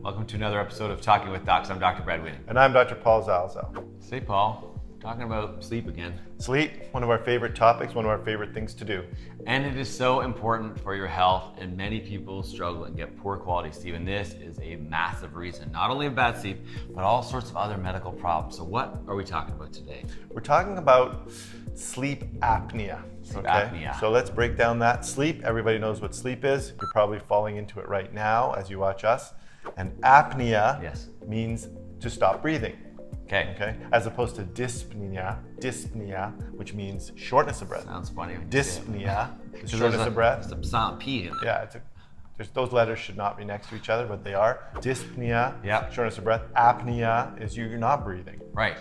Welcome to another episode of Talking with Docs. I'm Dr. Brad Wheaton. And I'm Dr. Paul Zalzo. Say, Paul, talking about sleep again. Sleep, one of our favorite topics, one of our favorite things to do. And it is so important for your health, and many people struggle and get poor quality sleep. And this is a massive reason, not only of bad sleep, but all sorts of other medical problems. So what are we talking about today? We're talking about sleep apnea. Sleep apnea. So let's break down that. Sleep, everybody knows what sleep is. You're probably falling into it right now as you watch us. And apnea means to stop breathing. Okay. As opposed to dyspnea, which means shortness of breath. Sounds funny. Dyspnea, shortness of breath. There's a silent P in it. Yeah, those letters should not be next to each other, but they are. Dyspnea, shortness of breath. Apnea is you're not breathing. Right.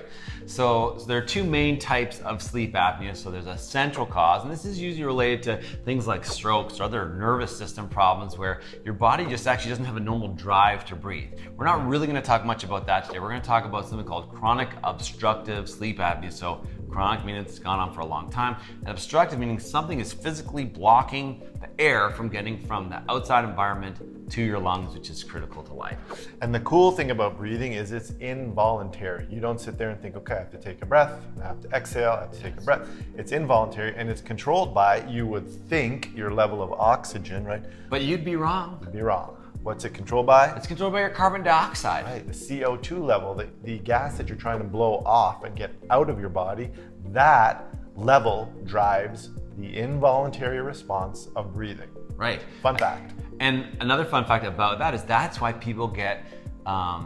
So there are two main types of sleep apnea. So there's a central cause, and this is usually related to things like strokes or other nervous system problems where your body just actually doesn't have a normal drive to breathe. We're not really going to talk much about that today. We're going to talk about something called chronic obstructive sleep apnea. So chronic meaning it's gone on for a long time, and obstructive meaning something is physically blocking the air from getting from the outside environment to your lungs, which is critical to life. And the cool thing about breathing is it's involuntary. You don't sit there and think, okay, I have to take a breath, I have to exhale, I have to take a breath. It's involuntary, and it's controlled by, you would think, your level of oxygen, right? But you'd be wrong. You'd be wrong. What's it controlled by? It's controlled by your carbon dioxide. Right, the CO2 level, the gas that you're trying to blow off and get out of your body, that level drives the involuntary response of breathing. Right. Fun fact. And another fun fact about that is that's why people get a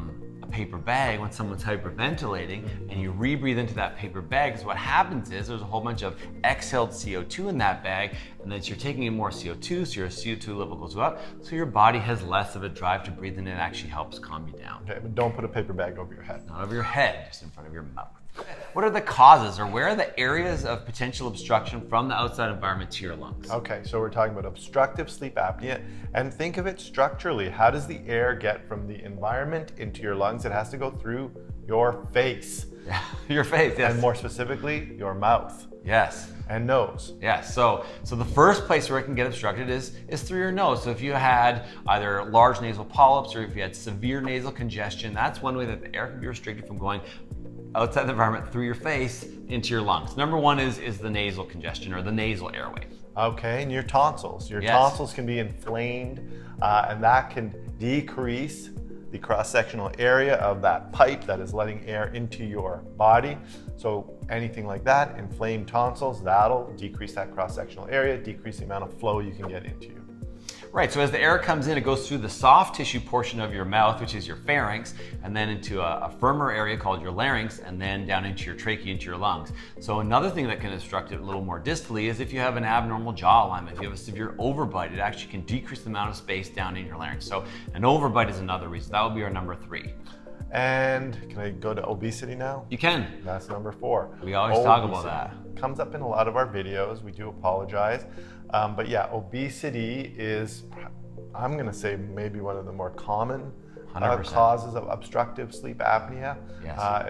paper bag when someone's hyperventilating, and you rebreathe into that paper bag, because what happens is there's a whole bunch of exhaled CO2 in that bag, and then you're taking in more CO2, so your CO2 level goes up, so your body has less of a drive to breathe, and it actually helps calm you down. Okay, but don't put a paper bag over your head. Not over your head, just in front of your mouth. What are the causes, or where are the areas of potential obstruction from the outside environment to your lungs? Okay, so we're talking about obstructive sleep apnea, and think of it structurally. How does the air get from the environment into your lungs? It has to go through your face. Your face, yes. And more specifically, your mouth. Yes. And nose. Yes. So the first place where it can get obstructed is through your nose. So if you had either large nasal polyps or if you had severe nasal congestion, that's one way that the air can be restricted from going outside the environment through your face into your lungs. Number one is the nasal congestion or the nasal airway. Okay, and your tonsils. Your tonsils can be inflamed, and that can decrease the cross-sectional area of that pipe that is letting air into your body. So anything like that, inflamed tonsils, that'll decrease that cross-sectional area, decrease the amount of flow you can get into you. Right, so as the air comes in, it goes through the soft tissue portion of your mouth, which is your pharynx, and then into a firmer area called your larynx, and then down into your trachea, into your lungs. So another thing that can obstruct it a little more distally is if you have an abnormal jaw alignment, if you have a severe overbite, it actually can decrease the amount of space down in your larynx. So an overbite is another reason. That would be our number 3. And can I go to obesity now? You can. That's number 4. We always talk about that. Comes up in a lot of our videos. We do apologize. But yeah, obesity is, I'm going to say, maybe one of the more common causes of obstructive sleep apnea.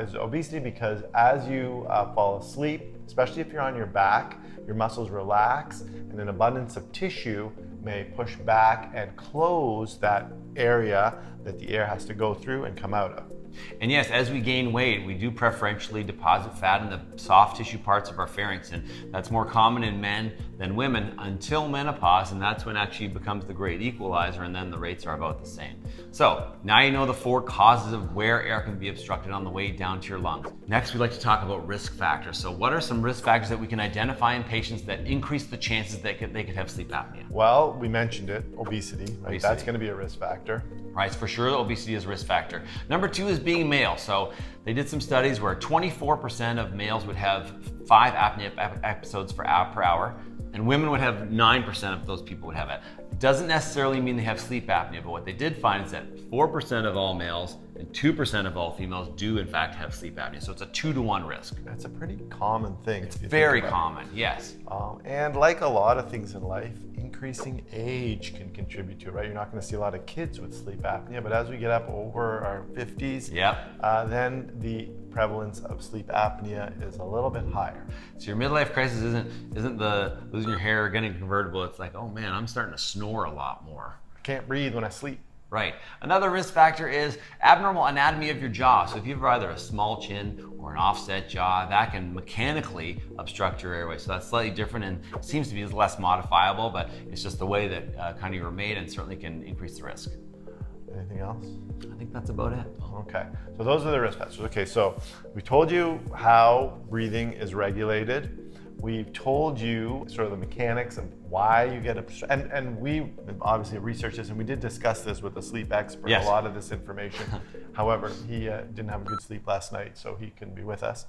Is obesity, because as you fall asleep, especially if you're on your back, your muscles relax, and an abundance of tissue may push back and close that area that the air has to go through and come out of. And yes, as we gain weight, we do preferentially deposit fat in the soft tissue parts of our pharynx, and that's more common in men than women until menopause, and that's when actually becomes the great equalizer, and then the rates are about the same. So now you know the 4 causes of where air can be obstructed on the way down to your lungs. Next, we'd like to talk about risk factors. So what are some risk factors that we can identify in patients that increase the chances that they could have sleep apnea? Well, we mentioned it, obesity, right? That's going to be a risk factor. Right, for sure, obesity is a risk factor. Number 2 is being male. So they did some studies where 24% of males would have 5 apnea episodes per hour, and women would have 9% of those people would have it. It doesn't necessarily mean they have sleep apnea, but what they did find is that 4% of all males and 2% of all females do in fact have sleep apnea. So it's a 2-to-1 risk. That's a pretty common thing. It's very common, yes. And like a lot of things in life, increasing age can contribute to it, right? You're not going to see a lot of kids with sleep apnea, but as we get up over our 50s, then the prevalence of sleep apnea is a little bit higher. So your midlife crisis isn't the losing your hair or getting convertible. It's like, oh man, I'm starting to snore a lot more. I can't breathe when I sleep. Right. Another risk factor is abnormal anatomy of your jaw. So if you have either a small chin or an offset jaw, that can mechanically obstruct your airway. So that's slightly different and seems to be less modifiable, but it's just the way that kind of you're made and certainly can increase the risk. Anything else? I think that's about it. Okay, so those are the risk factors. Okay, so we told you how breathing is regulated. We've told you sort of the mechanics of why you get and we obviously researched this, and we did discuss this with a sleep expert, yes. A lot of this information. However, he didn't have a good sleep last night, so he couldn't be with us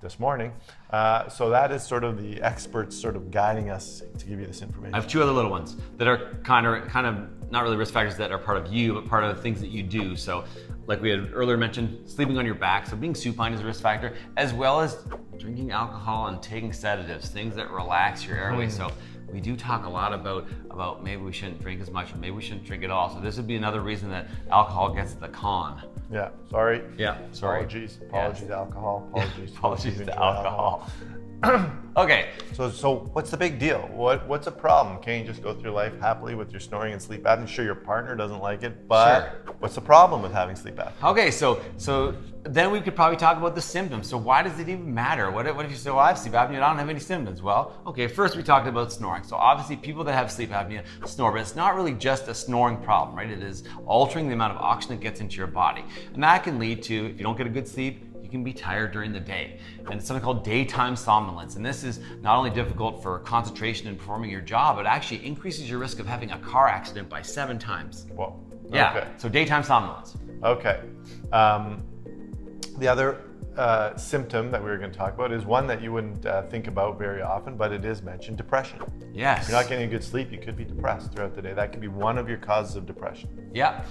this morning. So that is sort of the experts sort of guiding us to give you this information. I have two other little ones that are kind of not really risk factors that are part of you, but part of the things that you do. So like we had earlier mentioned, sleeping on your back. So being supine is a risk factor, as well as drinking alcohol and taking sedatives, things that relax your airway. So we do talk a lot about maybe we shouldn't drink as much, or maybe we shouldn't drink at all. So this would be another reason that alcohol gets the con. Yeah, sorry. Yeah, sorry. Apologies Yes. alcohol. Apologies to alcohol. Okay. So what's the big deal? What's a problem? Can you just go through life happily with your snoring and sleep apnea? Sure, your partner doesn't like it, but what's the problem with having sleep apnea? Okay, so then we could probably talk about the symptoms. So why does it even matter? What if you say, well, I have sleep apnea, I don't have any symptoms? Well, okay, first we talked about snoring. So obviously people that have sleep apnea snore, but it's not really just a snoring problem, right? It is altering the amount of oxygen that gets into your body. And that can lead to, if you don't get a good sleep, you can be tired during the day. And it's something called daytime somnolence. And this is not only difficult for concentration and performing your job, but actually increases your risk of having a car accident by 7 times. Whoa. Yeah, Okay. so daytime somnolence. Okay. The other symptom that we were going to talk about is one that you wouldn't think about very often, but it is mentioned: depression. Yes. If you're not getting a good sleep, you could be depressed throughout the day. That could be one of your causes of depression. Yeah.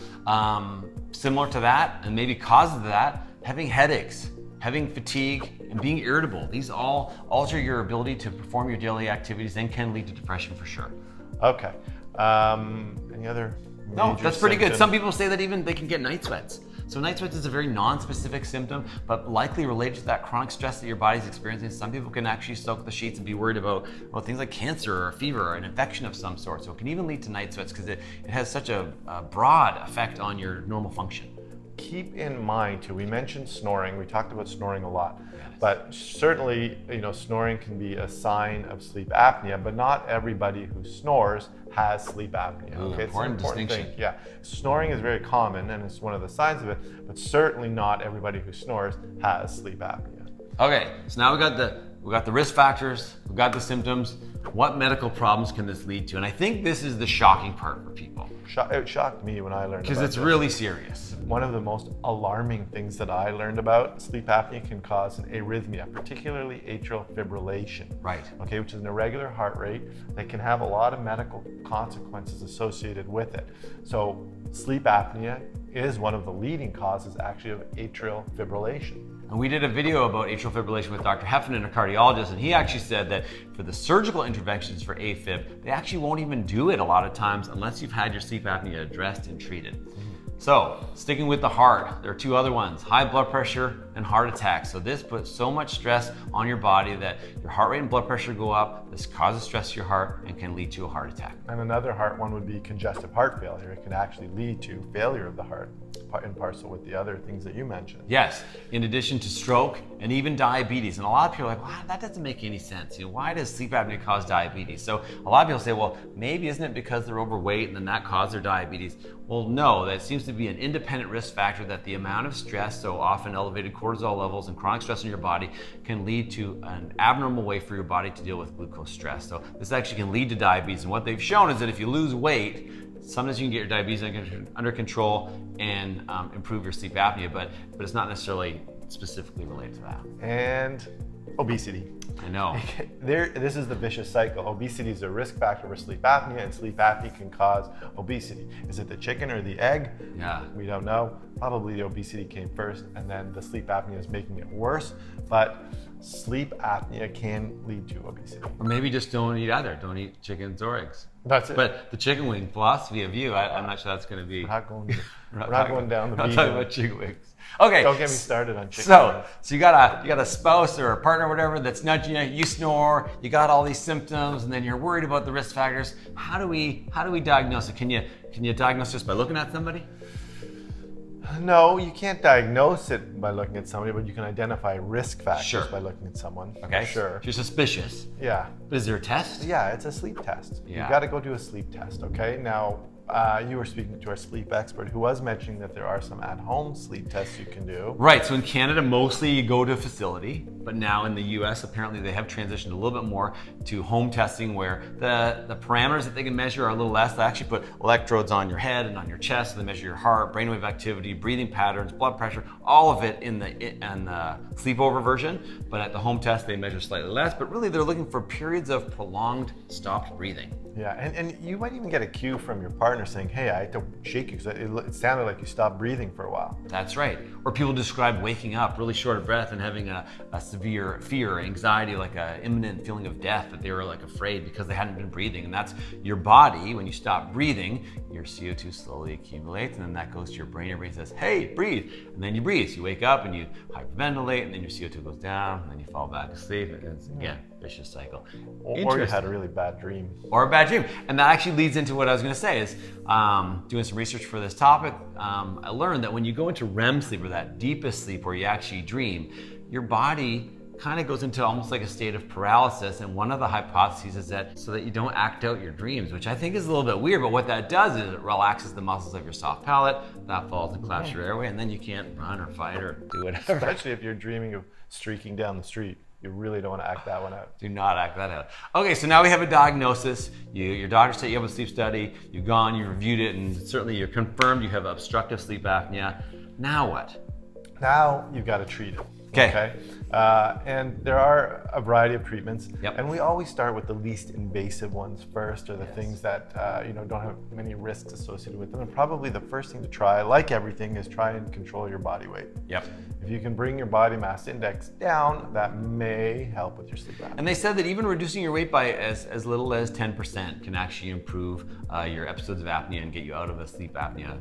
Similar to that, and maybe causes of that, having headaches, having fatigue, and being irritable. These all alter your ability to perform your daily activities and can lead to depression for sure. Okay. Any other No, major that's pretty good. symptoms? Some people say that even they can get night sweats. So night sweats is a very non-specific symptom, but likely related to that chronic stress that your body's experiencing. Some people can actually soak the sheets and be worried about things like cancer or a fever or an infection of some sort. So it can even lead to night sweats because it has such a broad effect on your normal function. Keep in mind too, we mentioned snoring. We talked about snoring a lot, Yes. but certainly, snoring can be a sign of sleep apnea, but not everybody who snores has sleep apnea. Ooh, Okay, it's an important distinction. thing. Yeah, snoring is very common and it's one of the signs of it, but certainly not everybody who snores has sleep apnea. Okay, so now we got the risk factors, we got the symptoms. What medical problems can this lead to? And I think this is the shocking part for people. It shocked me when I learned Because about it's this. really serious. One of the most alarming things that I learned about sleep apnea can cause an arrhythmia, particularly atrial fibrillation. Right. Okay, which is an irregular heart rate that can have a lot of medical consequences associated with it. So sleep apnea is one of the leading causes actually of atrial fibrillation. And we did a video about atrial fibrillation with Dr. Heffernan, a cardiologist, and he actually said that for the surgical interventions for AFib, they actually won't even do it a lot of times unless you've had your sleep apnea addressed and treated. So, sticking with the heart, there are 2 other ones: high blood pressure and heart attacks. So this puts so much stress on your body that your heart rate and blood pressure go up. This causes stress to your heart and can lead to a heart attack. And another heart one would be congestive heart failure. It can actually lead to failure of the heart, in parcel with the other things that you mentioned. Yes, in addition to stroke and even diabetes. And a lot of people are like, wow, that doesn't make any sense. Why does sleep apnea cause diabetes? So a lot of people say, well, maybe isn't it because they're overweight and then that caused their diabetes? Well, no, that seems to be an independent risk factor that the amount of stress, so often elevated cortisol levels and chronic stress in your body, can lead to an abnormal way for your body to deal with glucose stress. So this actually can lead to diabetes. And what they've shown is that if you lose weight, sometimes you can get your diabetes under control and improve your sleep apnea, but it's not necessarily specifically related to that. And obesity. I know. This is the vicious cycle. Obesity is a risk factor for sleep apnea, and sleep apnea can cause obesity. Is it the chicken or the egg? Yeah. We don't know. Probably the obesity came first, and then the sleep apnea is making it worse. But sleep apnea can lead to obesity. Or maybe just don't eat either. Don't eat chickens or eggs. That's it. But the chicken wing philosophy of you, I'm not sure that's going to be. We're not going down the I'm not vegan. talking about chicken wings. Okay. Don't get me started on chicken. So you got a spouse or a partner or whatever that's nudging you, you snore, you got all these symptoms, and then you're worried about the risk factors. How do we diagnose it? Can you diagnose just by looking at somebody? No, you can't diagnose it by looking at somebody, but you can identify risk factors Sure. by looking at someone. Okay. Sure. If you're suspicious. Yeah. But is there a test? Yeah, it's a sleep test. Yeah. You got to go do a sleep test, okay? Now, you were speaking to our sleep expert who was mentioning that there are some at-home sleep tests you can do. Right, so in Canada, mostly you go to a facility, but now in the US, apparently they have transitioned a little bit more to home testing where the parameters that they can measure are a little less. They actually put electrodes on your head and on your chest, so they measure your heart, brainwave activity, breathing patterns, blood pressure, all of it in the sleepover version. But at the home test, they measure slightly less, but really they're looking for periods of prolonged stopped breathing. Yeah, and you might even get a cue from your partner saying, hey, I had to shake you because it sounded like you stopped breathing for a while. That's right. Or people describe waking up really short of breath and having a severe fear, anxiety, like an imminent feeling of death, that they were like afraid because they hadn't been breathing. And that's your body, when you stop breathing, your CO2 slowly accumulates, and then that goes to your brain. Your brain says, hey, breathe. And then you breathe. So you wake up and you hyperventilate, and then your CO2 goes down, and then you fall back asleep. And it's, again, vicious cycle. Or you had a really bad dream. Or a bad dream. And that actually leads into what I was going to say is doing some research for this topic. I learned that when you go into REM sleep, or that deepest sleep where you actually dream, your body kind of goes into almost like a state of paralysis. And one of the hypotheses is that so that you don't act out your dreams, which I think is a little bit weird, but what that does is it relaxes the muscles of your soft palate, that falls and collapses your airway, and then you can't run or fight or do whatever. Especially if you're dreaming of streaking down the street. You really don't want to act that one out. Do not act that out. Okay, so now we have a diagnosis. Your doctor said you have a sleep study. You've gone, you reviewed it, and certainly you're confirmed you have obstructive sleep apnea. Now what? Now you've got to treat it. Okay. And there are a variety of treatments, Yep. and we always start with the least invasive ones first, or the things that don't have many risks associated with them. And probably the first thing to try, like everything, is try and control your body weight. Yep. If you can bring your body mass index down, that may help with your sleep apnea. And they said that even reducing your weight by as little as 10% can actually improve your episodes of apnea and get you out of a sleep apnea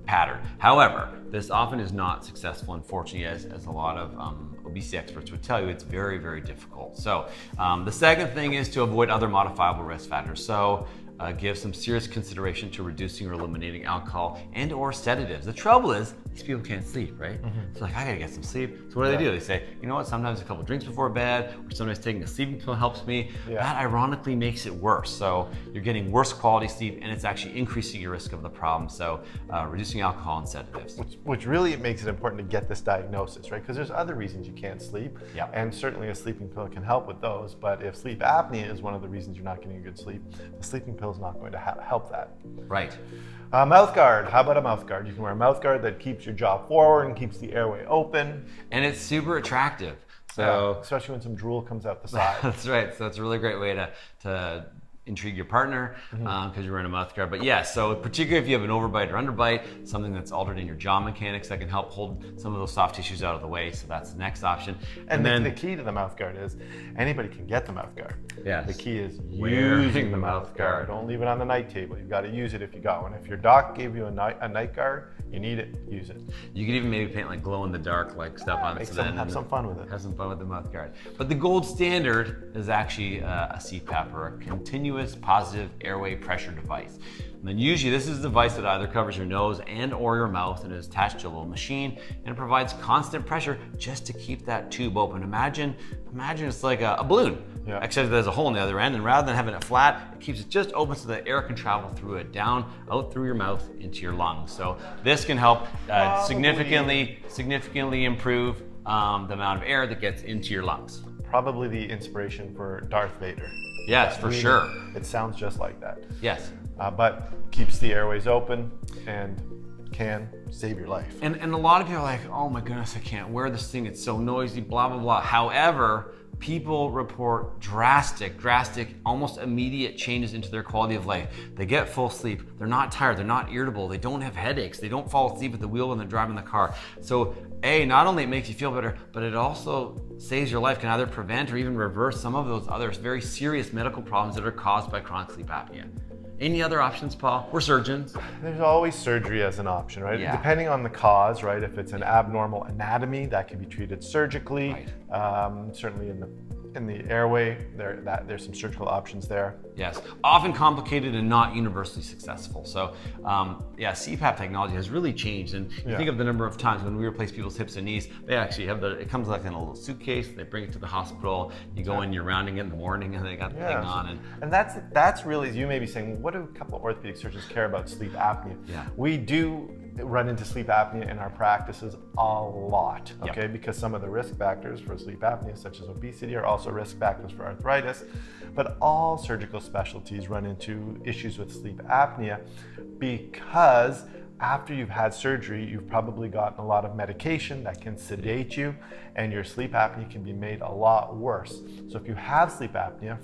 pattern. However, this often is not successful, unfortunately, as a lot of obesity experts would tell you. It's very, very difficult. So the second thing is to avoid other modifiable risk factors. So give some serious consideration to reducing or eliminating alcohol and or sedatives. The trouble is, these people can't sleep, right? Mm-hmm. So like, I gotta get some sleep. So what do? They say, you know what, sometimes a couple drinks before bed, or sometimes taking a sleeping pill helps me. Yeah. That ironically makes it worse. So you're getting worse quality sleep, and it's actually increasing your risk of the problem. So reducing alcohol and sedatives. Which really makes it important to get this diagnosis, right? Because there's other reasons you can't sleep, Yep. and certainly a sleeping pill can help with those. But if sleep apnea is one of the reasons you're not getting a good sleep, the sleeping pill is not going to help that. Right. Mouth guard. How about a mouth guard? You can wear a mouth guard that keeps your jaw forward and keeps the airway open. And it's super attractive. So especially when some drool comes out the side. That's right. So it's a really great way to intrigue your partner because you're wearing a mouth guard. But yeah, so particularly if you have an overbite or underbite, something that's altered in your jaw mechanics, that can help hold some of those soft tissues out of the way. So that's the next option. And then the key to the mouth guard is anybody can get the mouth guard. Yes. The key is Wearing using the mouth guard. Don't leave it on the night table. You've got to use it if you got one. If your doc gave you a night guard, you need it, use it. You could even maybe paint like glow in the dark like stuff on it. Have some fun with it. Have some fun with the mouth guard. But the gold standard is actually a CPAP, or a continuous positive airway pressure device. And then usually this is a device that either covers your nose and or your mouth and is attached to a little machine, and it provides constant pressure just to keep that tube open. Imagine it's like a balloon, except there's a hole in the other end, and rather than having it flat, it keeps it just open so that air can travel through it, down, out through your mouth, into your lungs. So this can help significantly improve the amount of air that gets into your lungs. Probably the inspiration for Darth Vader. Yes, for sure. It sounds just like that. Yes. But keeps the airways open and can save your life. And a lot of people are like, oh my goodness, I can't wear this thing. It's so noisy, blah, blah, blah. However, people report drastic, almost immediate changes into their quality of life. They get full sleep. They're not tired. They're not irritable. They don't have headaches. They don't fall asleep at the wheel when they're driving the car. So not only it makes you feel better, but it also saves your life, can either prevent or even reverse some of those other very serious medical problems that are caused by chronic sleep apnea. Any other options, Paul? We're surgeons. There's always surgery as an option, right? Yeah. Depending on the cause, right? If it's an abnormal anatomy, that can be treated surgically. Right. Certainly in the airway, there's some surgical options there. Yes, often complicated and not universally successful. So yeah, CPAP technology has really changed. And you think of the number of times when we replace people's hips and knees, they actually have it comes like in a little suitcase, they bring it to the hospital, you go in, you're rounding it in the morning, and they got the thing on. And that's really, you may be saying, well, what do a couple of orthopedic surgeons care about sleep apnea? Yeah. We do run into sleep apnea in our practices a lot, okay? Because some of the risk factors for sleep apnea, such as obesity, are also risk factors for arthritis. But all surgical specialties run into issues with sleep apnea because after you've had surgery, you've probably gotten a lot of medication that can sedate you, and your sleep apnea can be made a lot worse. So if you have sleep apnea,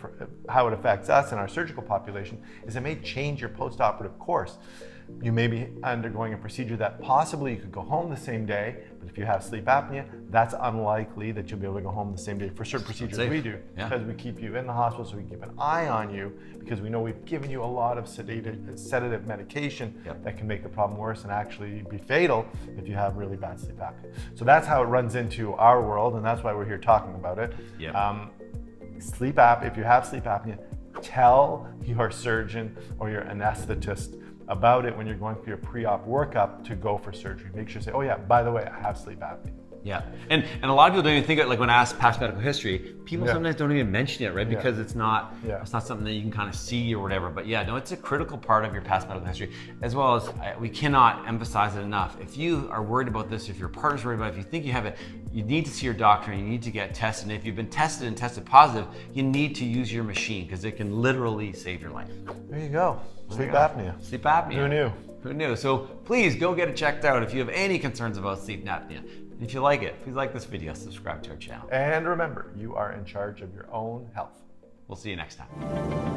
how it affects us in our surgical population is it may change your post-operative course. You may be undergoing a procedure that possibly you could go home the same day, but if you have sleep apnea, that's unlikely that you'll be able to go home the same day for certain procedures we do. Because we keep you in the hospital, so we keep an eye on you, because we know we've given you a lot of sedative medication that can make the problem worse and actually be fatal if you have really bad sleep apnea. So that's how it runs into our world, and that's why we're here talking about it. Sleep apnea, if you have sleep apnea, tell your surgeon or your anesthetist about it when you're going for your pre-op workup to go for surgery. Make sure to say, oh yeah, by the way, I have sleep apnea. Yeah, and a lot of people don't even think of it, like when I ask past medical history, people sometimes don't even mention it, right? Because it's not something that you can kind of see or whatever. But yeah, no, it's a critical part of your past medical history, as well as we cannot emphasize it enough. If you are worried about this, if your partner's worried about it, if you think you have it, you need to see your doctor and you need to get tested. And if you've been tested and tested positive, you need to use your machine because it can literally save your life. There you go. Sleep apnea. Sleep apnea. Who knew? Who knew? So please go get it checked out if you have any concerns about sleep apnea. If you like it, please like this video, subscribe to our channel. And remember, you are in charge of your own health. We'll see you next time.